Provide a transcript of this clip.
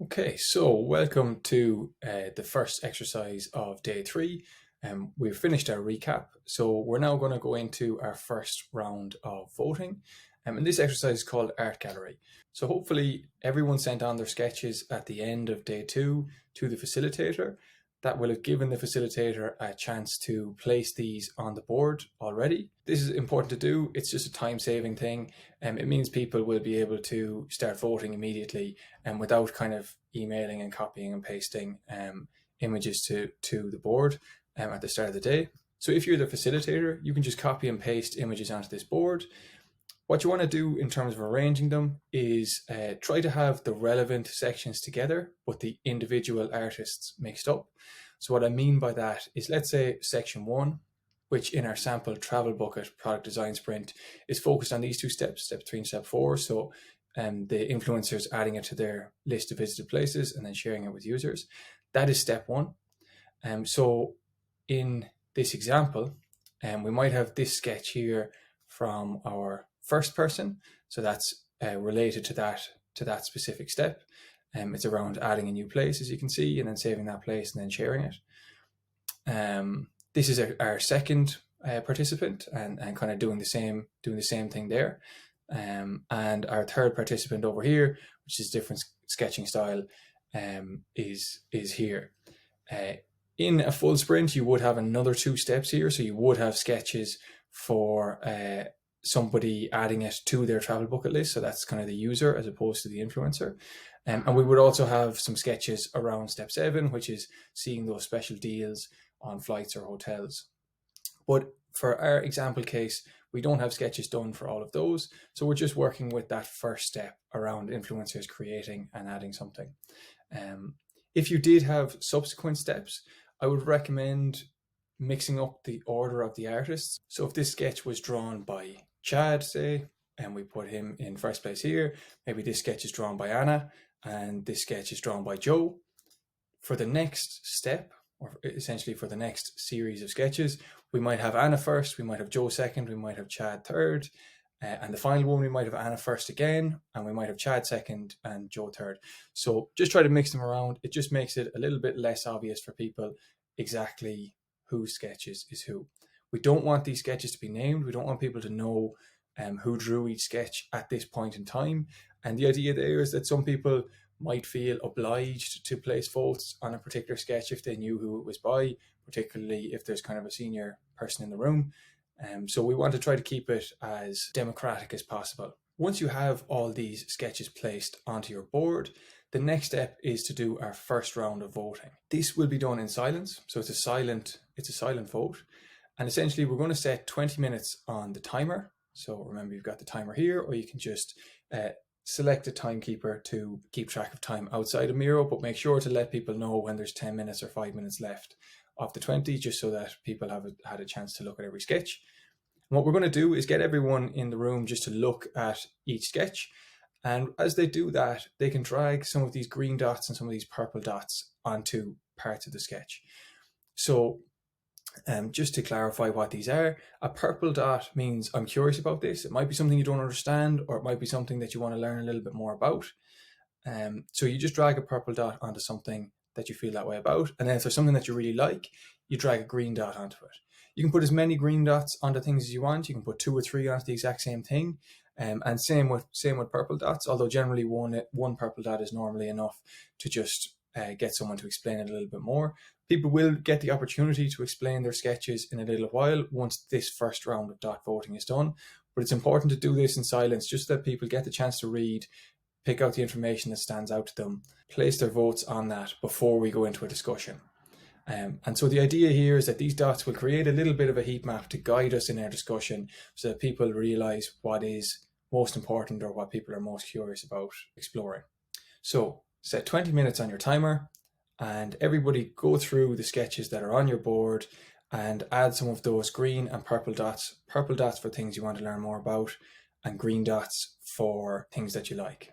Okay, so welcome to the first exercise of day 3. We've finished our recap, so we're now going to go into our first round of voting. And this exercise is called Art Gallery. So hopefully everyone sent on their sketches at the end of day 2 to the facilitator. That will have given the facilitator a chance to place these on the board already. This is important to do. It's just a time-saving thing. It means people will be able to start voting immediately and without kind of emailing and copying and pasting images to the board at the start of the day. So if you're the facilitator, you can just copy and paste images onto this board. What you want to do in terms of arranging them is try to have the relevant sections together, but the individual artists mixed up. So what I mean by that is, let's say section 1, which in our sample travel bucket product design sprint is focused on these two steps, step 3 and step 4. So the influencers adding it to their list of visited places and then sharing it with users. That is step 1. So in this example, we might have this sketch here from our first person. So that's related to that specific step. It's around adding a new place, as you can see, and then saving that place and then sharing it. This is our second participant and kind of doing the same thing there. And our third participant over here, which is different sketching style, is here. In a full sprint, you would have another 2 steps here. So you would have sketches for somebody adding it to their travel bucket list. So that's kind of the user as opposed to the influencer. And we would also have some sketches around step 7, which is seeing those special deals on flights or hotels. But for our example case, we don't have sketches done for all of those. So we're just working with that first step around influencers creating and adding something. If you did have subsequent steps, I would recommend mixing up the order of the artists. So if this sketch was drawn by Chad, say, and we put him in first place here, maybe this sketch is drawn by Anna and this sketch is drawn by Joe. For the next step, or essentially for the next series of sketches, we might have Anna first, we might have Joe second, we might have Chad third, and the final one we might have Anna first again, and we might have Chad second and Joe third. So just try to mix them around. It just makes it a little bit less obvious for people exactly whose sketches is who. We don't want these sketches to be named. We don't want people to know who drew each sketch at this point in time. And the idea there is that some people might feel obliged to place votes on a particular sketch if they knew who it was by, particularly if there's kind of a senior person in the room. So we want to try to keep it as democratic as possible. Once you have all these sketches placed onto your board, the next step is to do our first round of voting. This will be done in silence, so it's a silent vote. And essentially we're going to set 20 minutes on the timer. So remember, you've got the timer here, or you can just select a timekeeper to keep track of time outside of Miro, but make sure to let people know when there's 10 minutes or 5 minutes left of the 20, just so that people have had a chance to look at every sketch. And what we're going to do is get everyone in the room just to look at each sketch. And as they do that, they can drag some of these green dots and some of these purple dots onto parts of the sketch. So just to clarify what these are, a purple dot means I'm curious about this. It might be something you don't understand, or it might be something that you want to learn a little bit more about. So you just drag a purple dot onto something that you feel that way about. And then if there's something that you really like, you drag a green dot onto it. You can put as many green dots onto things as you want. You can put 2 or 3 onto the exact same thing. And same with purple dots, although generally one purple dot is normally enough to just get someone to explain it a little bit more. People will get the opportunity to explain their sketches in a little while once this first round of dot voting is done. But it's important to do this in silence, just so that people get the chance to read, pick out the information that stands out to them, place their votes on that before we go into a discussion. And so the idea here is that these dots will create a little bit of a heat map to guide us in our discussion, so that people realize what is most important or what people are most curious about exploring. So set 20 minutes on your timer, and everybody go through the sketches that are on your board and add some of those green and purple dots for things you want to learn more about, and green dots for things that you like.